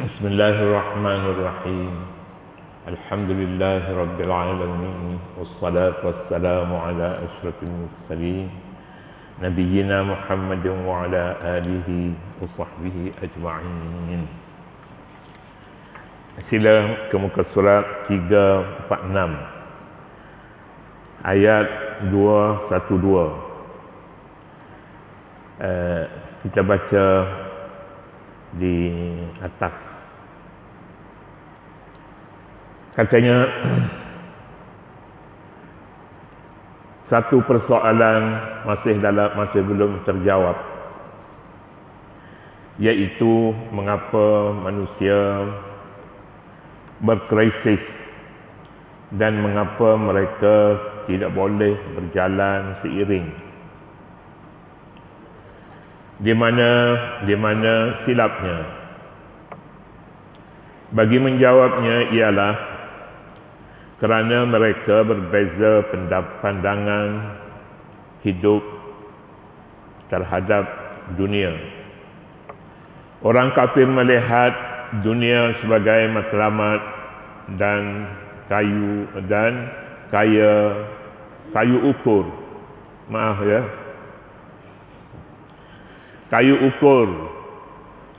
Bismillahirrahmanirrahim. Alhamdulillahirabbil alamin wassalatu wassalamu ala asyrafil mursalin nabiyyina Muhammadin wa ala alihi wa sahbihi ajma'in. Sila ke muka surat 346 ayat 212. Kita baca di atas. Katanya, satu persoalan masih belum terjawab, iaitu mengapa manusia berkrisis dan mengapa mereka tidak boleh berjalan seiring. Di mana silapnya? Bagi menjawabnya ialah kerana mereka berbeza pandangan hidup terhadap dunia. Orang kafir melihat dunia sebagai matlamat dan kayu ukur. Kayu ukur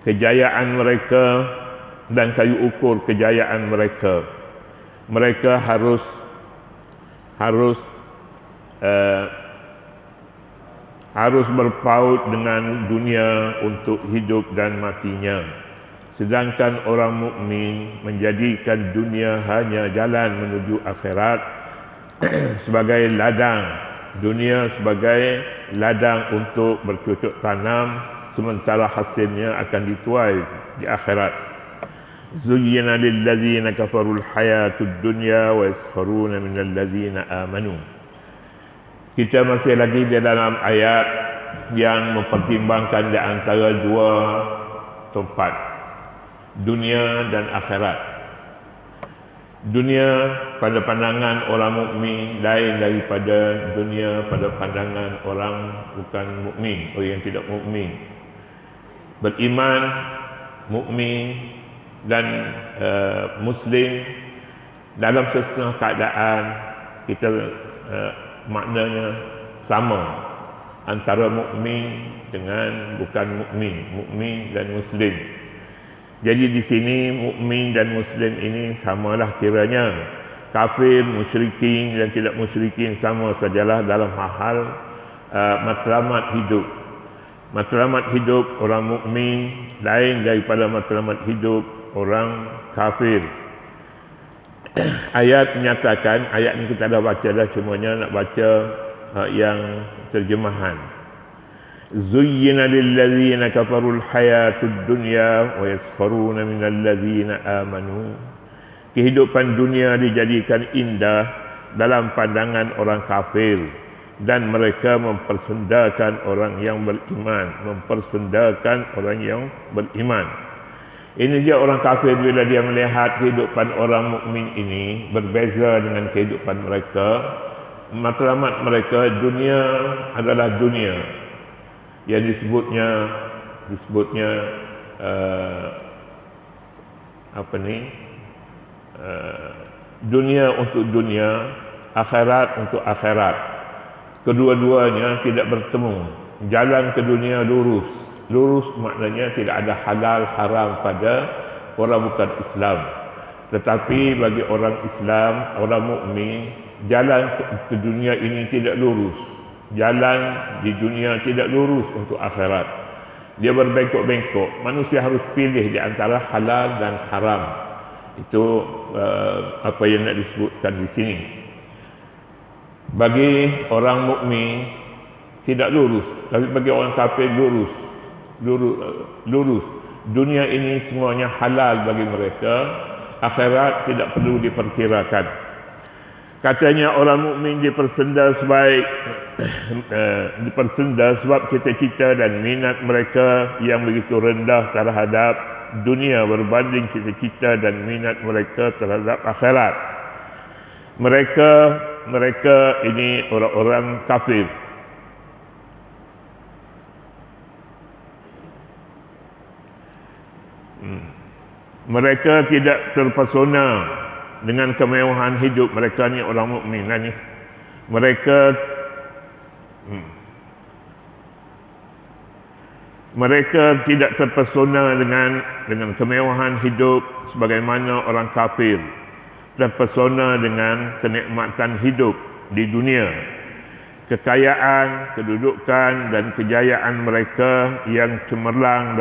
kejayaan mereka dan kayu ukur kejayaan mereka. Mereka harus berpaut dengan dunia untuk hidup dan matinya. Sedangkan orang mukmin menjadikan dunia hanya jalan menuju akhirat sebagai ladang. Dunia sebagai ladang untuk bercocok tanam, sementara hasilnya akan dituai di akhirat. Zuyyina lillazina kafarul hayatud dunya wa yaskharuna minal ladzina amanu. Kita masih lagi di dalam ayat yang mempertimbangkan di antara dua tempat, dunia dan akhirat. Dunia pada pandangan orang mukmin lain daripada dunia pada pandangan orang bukan mukmin, orang yang tidak mukmin. Beriman, mukmin dan muslim dalam setengah keadaan kita maknanya sama antara mukmin dengan bukan mukmin, mukmin dan muslim. Jadi di sini mukmin dan muslim ini samalah kiranya. Kafir, musyrikin dan tidak musyrikin sama sajalah dalam hal matlamat hidup. Matlamat hidup orang mukmin lain daripada matlamat hidup orang kafir. Ayat menyatakan, ayat ini kita dah baca dah, cumanya nak baca yang terjemahan. Zuyyina lillazina kafarul hayatud dunya wa yaskharuna minal ladzina amanu. Kehidupan dunia dijadikan indah dalam pandangan orang kafir dan mereka mempersendakan orang yang beriman. Ini dia orang kafir bila dia melihat kehidupan orang mukmin ini berbeza dengan kehidupan mereka. Matlamat mereka dunia adalah dunia. Yang disebutnya dunia untuk dunia, akhirat untuk akhirat. Kedua-duanya tidak bertemu. Jalan ke dunia lurus. Lurus maknanya tidak ada halal haram pada orang bukan Islam. Tetapi bagi orang Islam, orang mukmin, jalan ke dunia ini tidak lurus. Jalan di dunia tidak lurus untuk akhirat. Dia berbengkok-bengkok. Manusia harus pilih di antara halal dan haram. Itu apa yang nak disebutkan di sini. Bagi orang mukmin tidak lurus, tapi bagi orang kafir lurus. Dunia ini semuanya halal bagi mereka. Akhirat tidak perlu diperkirakan. Katanya orang mukmin dipersenda sebab cita-cita dan minat mereka yang begitu rendah terhadap dunia berbanding cita-cita dan minat mereka terhadap akhirat. Mereka ini orang-orang kafir. Mereka tidak terpesona dengan kemewahan hidup. Mereka ni orang mukmin lah ni. Mereka tidak terpesona dengan kemewahan hidup sebagaimana orang kafir terpesona dengan kenikmatan hidup di dunia. Kekayaan, kedudukan dan kejayaan mereka yang cemerlang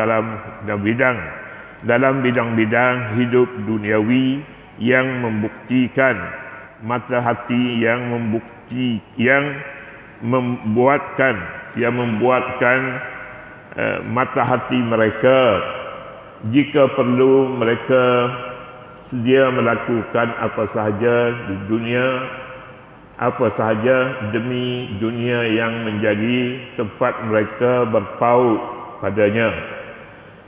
dalam bidang-bidang hidup duniawi yang membuktikan mata hati yang membuatkan mata hati mereka. Jika perlu, mereka sedia melakukan apa sahaja di dunia, apa sahaja demi dunia yang menjadi tempat mereka berpaut padanya.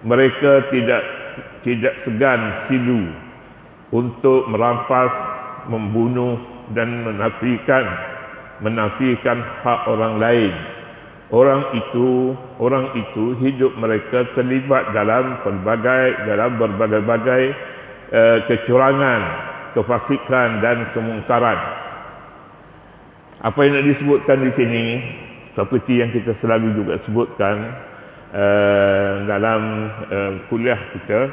Mereka tidak segan silu untuk merampas, membunuh dan menafikan hak orang lain. Orang itu hidup mereka terlibat dalam berbagai-bagai kecurangan, kefasikan dan kemungkaran. Apa yang nak disebutkan di sini seperti yang kita selalu juga sebutkan dalam kuliah kita,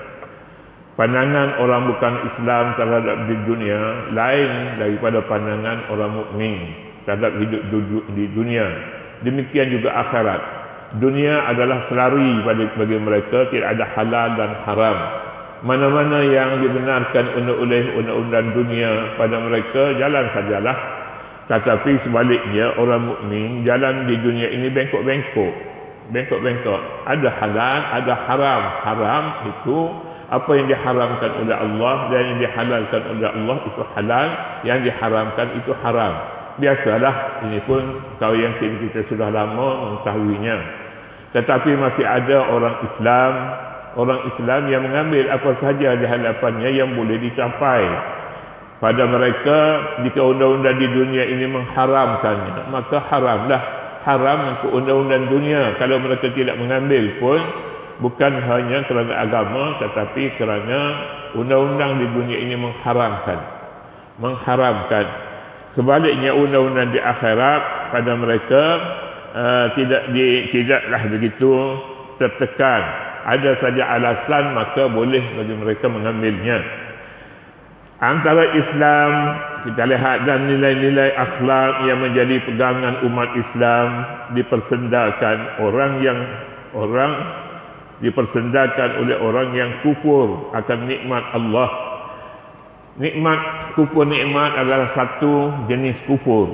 pandangan orang bukan Islam terhadap di dunia lain daripada pandangan orang mukmin terhadap hidup di dunia. Demikian juga akhirat. Dunia adalah selari bagi mereka, tidak ada halal dan haram. Mana-mana yang dibenarkan oleh undang-undang dunia pada mereka, jalan sajalah. Tetapi sebaliknya, orang mukmin jalan di dunia ini bengkok-bengkok. Ada halal, ada haram. Haram itu apa yang diharamkan oleh Allah, dan yang dihalalkan oleh Allah itu halal, yang diharamkan itu haram. Biasalah, ini pun kau yang sini kita sudah lama mengetahuinya. Tetapi masih ada orang Islam yang mengambil apa sahaja di hadapannya yang boleh dicapai. Pada mereka, jika undang-undang di dunia ini mengharamkannya, maka haramlah. Haram untuk undang-undang dunia. Kalau mereka tidak mengambil pun, bukan hanya kerana agama, tetapi kerana undang-undang di dunia ini mengharamkan. Sebaliknya, undang-undang di akhirat pada mereka tidaklah begitu tertekan. Ada saja alasan, maka boleh bagi mereka mengambilnya. Antara Islam, kita lihat, dan nilai-nilai akhlak yang menjadi pegangan umat Islam dipersendakan oleh orang yang kufur akan nikmat Allah. Kufur nikmat adalah satu jenis kufur.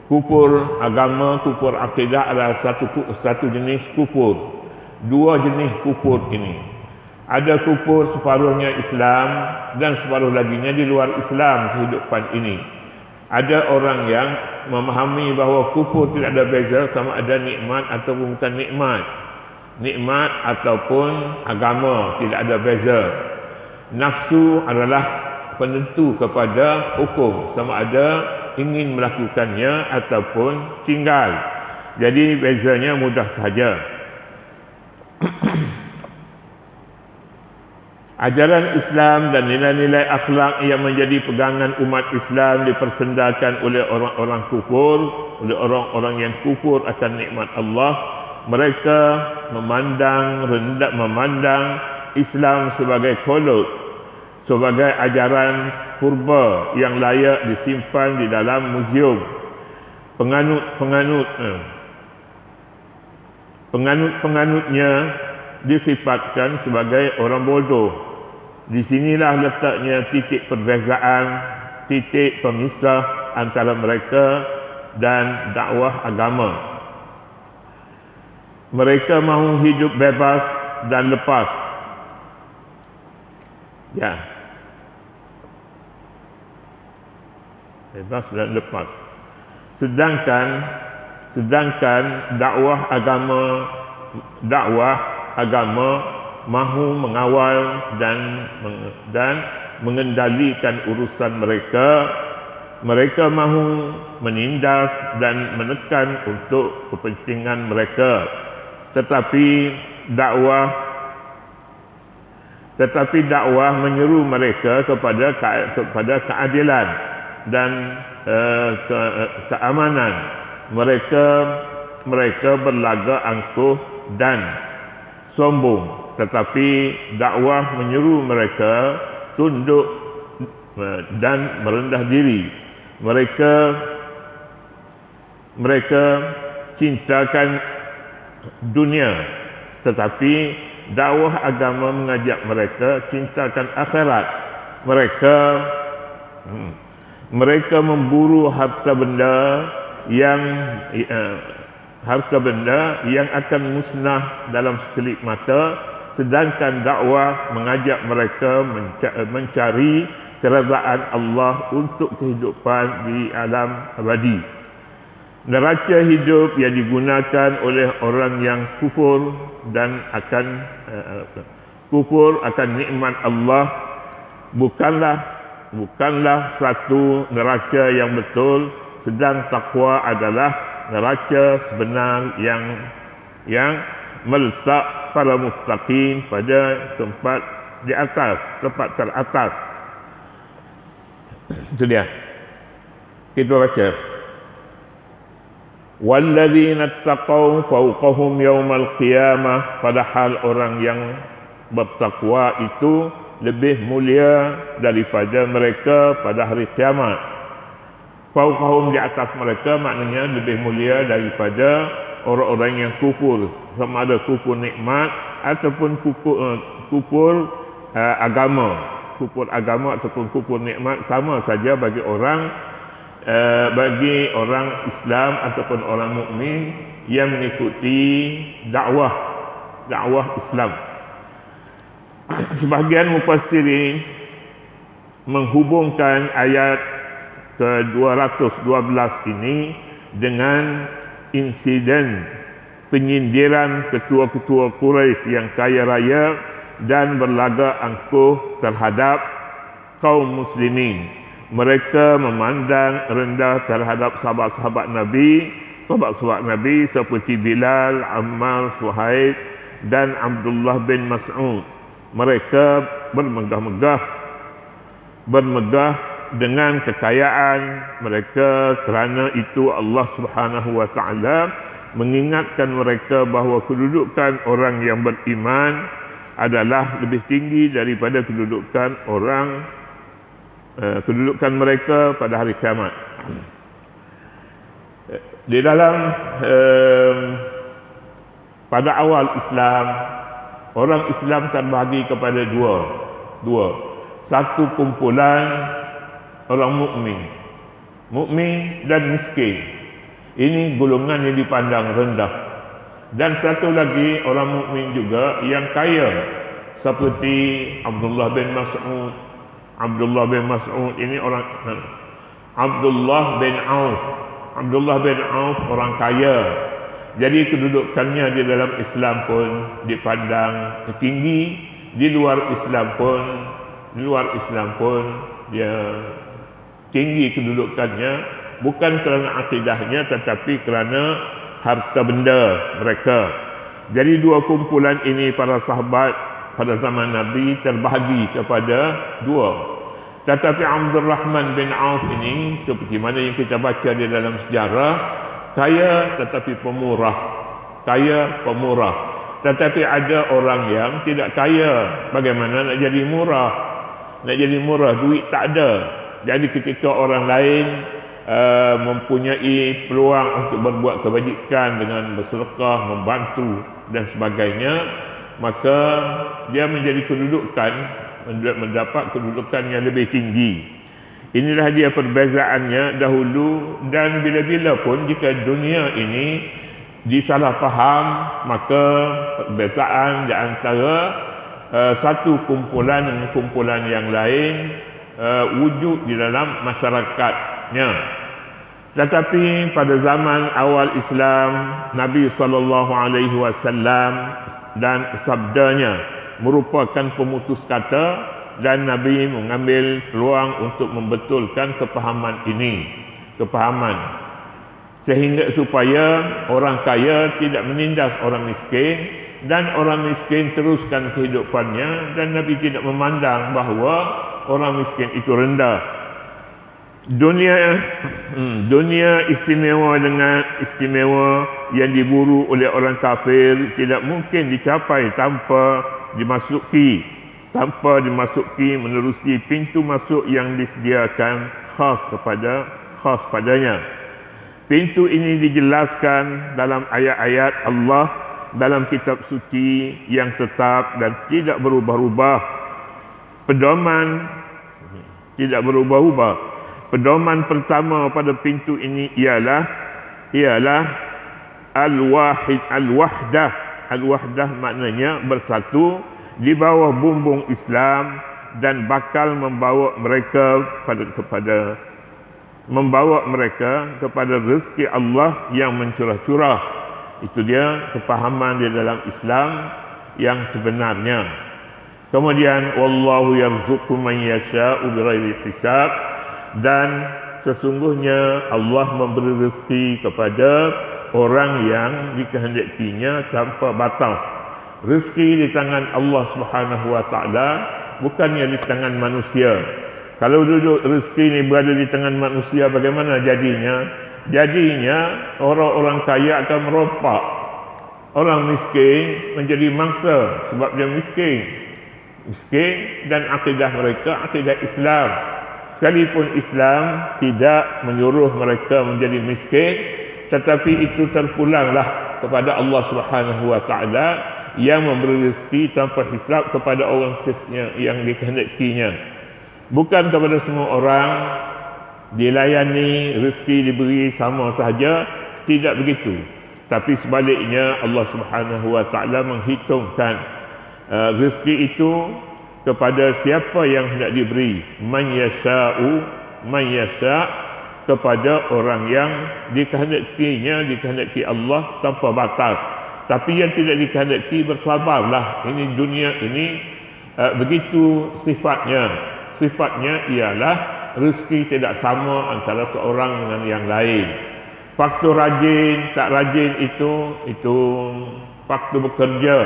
Kufur agama, kufur akidah adalah satu jenis kufur. Dua jenis kufur ini. Ada kufur separuhnya Islam dan separuh laginya di luar Islam kehidupan ini. Ada orang yang memahami bahawa kufur tidak ada beza sama ada nikmat ataupun bukan nikmat. Nikmat ataupun agama tidak ada beza. Nafsu adalah penentu kepada hukum, sama ada ingin melakukannya ataupun tinggal. Jadi bezanya mudah saja. Ajaran Islam dan nilai-nilai akhlak yang menjadi pegangan umat Islam dipersendakan oleh orang-orang kufur, oleh orang-orang yang kufur akan nikmat Allah. Mereka memandang Islam sebagai kolot, sebagai ajaran purba yang layak disimpan di dalam muzium. Penganutnya disifatkan sebagai orang bodoh. Di sinilah letaknya titik perbezaan, titik pemisah antara mereka dan dakwah agama. Mereka mahu hidup bebas dan lepas. Ya. Bebas dan lepas. Sedangkan dakwah agama mahu mengawal dan mengendalikan urusan mereka. Mereka mahu menindas dan menekan untuk kepentingan mereka. Tetapi tetapi dakwah menyeru mereka kepada keadilan dan keamanan. Mereka berlagak angkuh dan sombong, tetapi dakwah menyeru mereka tunduk dan merendah diri. Mereka cintakan dunia, tetapi dakwah agama mengajak mereka cintakan akhirat. Mereka memburu harta benda yang akan musnah dalam sekelip mata, sedangkan dakwah mengajak mereka mencari keredaan Allah untuk kehidupan di alam abadi. Neraca hidup yang digunakan oleh orang yang kufur dan kufur akan nikmat Allah bukanlah satu neraca yang betul, sedang takwa adalah neraca sebenar yang meletak para muttaqin pada tempat di atas, tempat teratas. Itu dia. Kita baca. Walladzina taqaw fawqahum yaumal qiyamah, padahal orang yang bertakwa itu lebih mulia daripada mereka pada hari kiamat. Fawqahum, di atas mereka, maknanya lebih mulia daripada orang-orang yang kufur, sama ada kufur nikmat ataupun kufur agama. Kufur agama ataupun kufur nikmat sama saja bagi orang Islam ataupun orang mukmin yang mengikuti dakwah Islam. Sebahagian mufassirin menghubungkan ayat ke-212 ini dengan insiden penyindiran ketua-ketua Quraisy yang kaya raya dan berlagak angkuh terhadap kaum muslimin. Mereka memandang rendah terhadap sahabat-sahabat Nabi seperti Bilal, Ammar, Suhaib dan Abdullah bin Mas'ud. Mereka bermegah dengan kekayaan mereka. Kerana itu Allah Subhanahu wa taala mengingatkan mereka bahawa kedudukan orang yang beriman adalah lebih tinggi daripada kedudukan mereka pada hari kiamat. Di dalam pada awal Islam, orang Islam terbahagi kepada dua. Satu kumpulan orang mukmin dan miskin. Ini golongan yang dipandang rendah. Dan satu lagi orang mukmin juga yang kaya, seperti Abdullah bin Mas'ud. Abdullah bin Mas'ud ini orang Abdullah bin Auf orang kaya. Jadi kedudukannya di dalam Islam pun dipandang tinggi, di luar Islam pun dia tinggi kedudukannya, bukan kerana akidahnya tetapi kerana harta benda mereka. Jadi dua kumpulan ini para sahabat pada zaman Nabi terbahagi kepada dua. Tetapi Abdul Rahman bin Auf ini, seperti mana yang kita baca di dalam sejarah, kaya tetapi pemurah. Tetapi ada orang yang tidak kaya, bagaimana nak jadi murah? Duit tak ada. Jadi ketika orang lain mempunyai peluang untuk berbuat kebajikan dengan bersedekah, membantu dan sebagainya, maka dia mendapat kedudukan yang lebih tinggi. Inilah dia perbezaannya dahulu, dan bila-bila pun jika dunia ini disalah faham, maka perbezaan di antara satu kumpulan dengan kumpulan yang lain wujud di dalam masyarakatnya. Tetapi pada zaman awal Islam, Nabi SAW dan sabdanya merupakan pemutus kata, dan Nabi mengambil peluang untuk membetulkan kepahaman ini. sehingga supaya orang kaya tidak menindas orang miskin dan orang miskin teruskan kehidupannya, dan Nabi tidak memandang bahawa orang miskin itu rendah. Dunia istimewa dengan istimewa yang diburu oleh orang kafir tidak mungkin dicapai tanpa dimasuki menerusi pintu masuk yang disediakan khas padanya. Pintu ini dijelaskan dalam ayat-ayat Allah dalam kitab suci yang tetap dan tidak berubah-ubah. Pedoman pertama pada pintu ini ialah al-wahdah. Al-wahdah maknanya bersatu di bawah bumbung Islam dan bakal membawa mereka kepada rezeki Allah yang mencurah-curah. Itu dia kepahaman di dalam Islam yang sebenarnya. Kemudian wallahu yarzuqu man yasha'u bighairi hisab, dan sesungguhnya Allah memberi rezeki kepada orang yang dikehendakinya tanpa batas. Rezeki di tangan Allah Subhanahu wa taala, bukannya di tangan manusia. Kalau duduk rezeki ini berada di tangan manusia, bagaimana jadinya? Jadinya orang-orang kaya akan merompak, orang miskin menjadi mangsa sebab dia miskin dan akidah mereka akidah Islam. Sekalipun Islam tidak menyuruh mereka menjadi miskin, tetapi itu terpulanglah kepada Allah Subhanahu wa taala yang memberi rezeki tanpa hisab kepada orang yang dikehendakinya. Bukan kepada semua orang dilayani, rezeki diberi sama sahaja, tidak begitu. Tapi sebaliknya Allah Subhanahu wa taala menghitungkan rezeki itu kepada siapa yang hendak diberi. Man yasha' kepada orang yang dikehendaki Allah tanpa batas. Tapi yang tidak dikehendaki, bersabarlah. Ini dunia ini begitu sifatnya. Sifatnya ialah rezeki tidak sama antara seorang dengan yang lain. Faktor rajin tak rajin itu faktor bekerja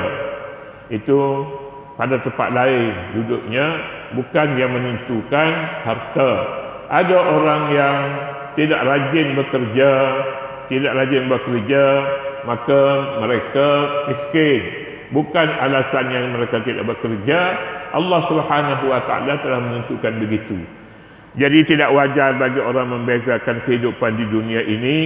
itu pada tempat lain duduknya, bukan yang menentukan harta. Ada orang yang tidak rajin bekerja, maka mereka miskin. Bukan alasan yang mereka tidak bekerja, Allah Subhanahu wa taala telah menentukan begitu. Jadi tidak wajar bagi orang membezakan kehidupan di dunia ini.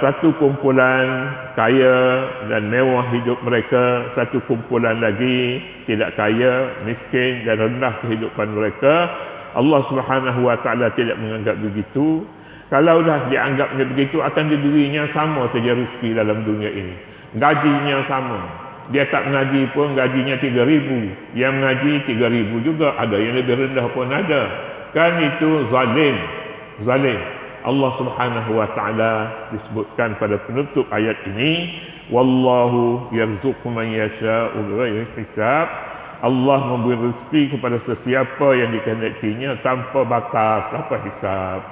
Satu kumpulan kaya dan mewah hidup mereka, satu kumpulan lagi tidak kaya, miskin dan rendah kehidupan mereka. Allah Subhanahu wa taala tidak menganggap begitu. Kalau dah dianggapnya begitu, akan diberinya sama saja rezeki dalam dunia ini. Gajinya sama. Dia tak mengaji pun gajinya 3,000. Yang mengaji 3,000 juga ada, yang lebih rendah pun ada. Kan itu zalim. Allah Subhanahu wa taala disebutkan pada penutup ayat ini, wallahu yarzuqu man yasha'u bighairi hisab. Allah memberi rezeki kepada sesiapa yang dikehendakinya tanpa batas, tanpa hisab.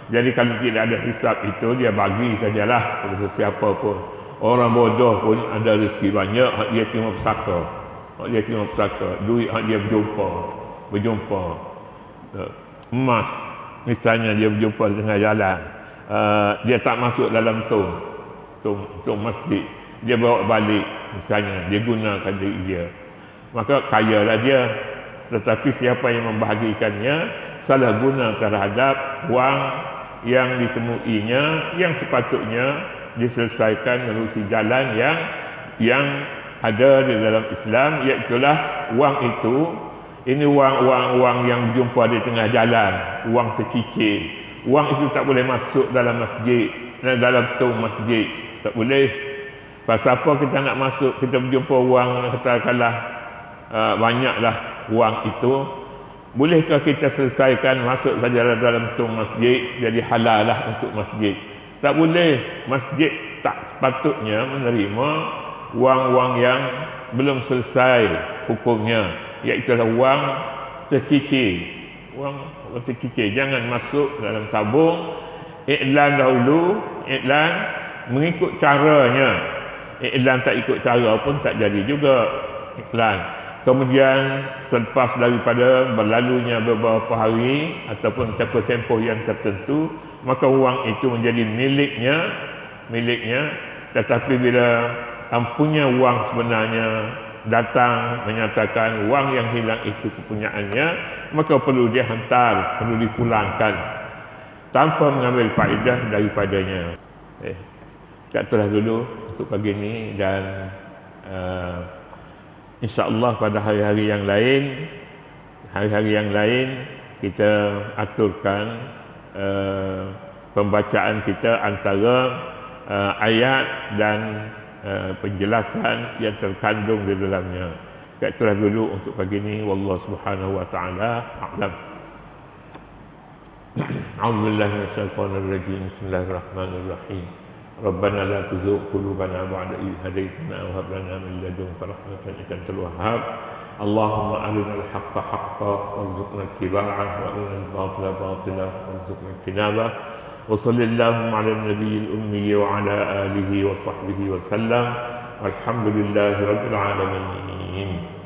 Jadi kalau tidak ada hisab itu, dia bagi sajalah kepada sesiapa pun. Orang bodoh pun ada rezeki banyak, hak dia terima pesaka. Duit hak dia berjumpa. Emas misalnya, dia berjumpa di tengah jalan, dia tak masuk dalam tong masjid, dia bawa balik misalnya, dia gunakan diri dia, maka kayalah dia. Tetapi siapa yang membahagikannya salah guna terhadap wang yang ditemuinya, yang sepatutnya diselesaikan melalui jalan yang ada di dalam Islam, iaitulah wang itu. Ini wang yang jumpa di tengah jalan, wang tercicir. Wang itu tak boleh masuk dalam masjid, dalam tong masjid, tak boleh. Pasal apa kita nak masuk, kita berjumpa wang, katakanlah banyaklah wang itu, bolehkah kita selesaikan masuk saja dalam tong masjid, jadi halal lah untuk masjid? Tak boleh. Masjid tak sepatutnya menerima wang-wang yang belum selesai hukumnya, iaitu wang tercicir. Wang tercicir jangan masuk dalam tabung. Iklan dahulu, iklan mengikut caranya. Iklan tak ikut cara pun tak jadi juga iklan. Kemudian selepas daripada berlalunya beberapa hari ataupun tempoh yang tertentu, maka wang itu menjadi miliknya. Tetapi bila punya wang sebenarnya datang menyatakan wang yang hilang itu kepunyaannya, maka perlu dihantar, perlu dipulangkan tanpa mengambil faedah daripadanya. Tak itulah dulu untuk pagi ini, dan insya-Allah pada hari-hari yang lain kita aturkan pembacaan kita antara ayat dan penjelasan yang terkandung di dalamnya. Tak itulah dulu untuk pagi ini. Wallahu subhanahu wa ta'ala a'lam. A'udzubillahi minasyaitonir rajim. Bismillahirrahmanirrahim. Rabbana la tuzigh qulubana ba'da idh hadaytana wa hab lana min ladunka rahmatan innaka antal wahhab. Allahumma arinal haqqa haqqan warzuqna ittiba'ah wa arinal batila batilan warzuqna ijtinabah. Wa sallallahu 'ala nabiyil ummi wa 'ala alihi wa sahbihi wa sallam. Walhamdulillahi rabbil alamin.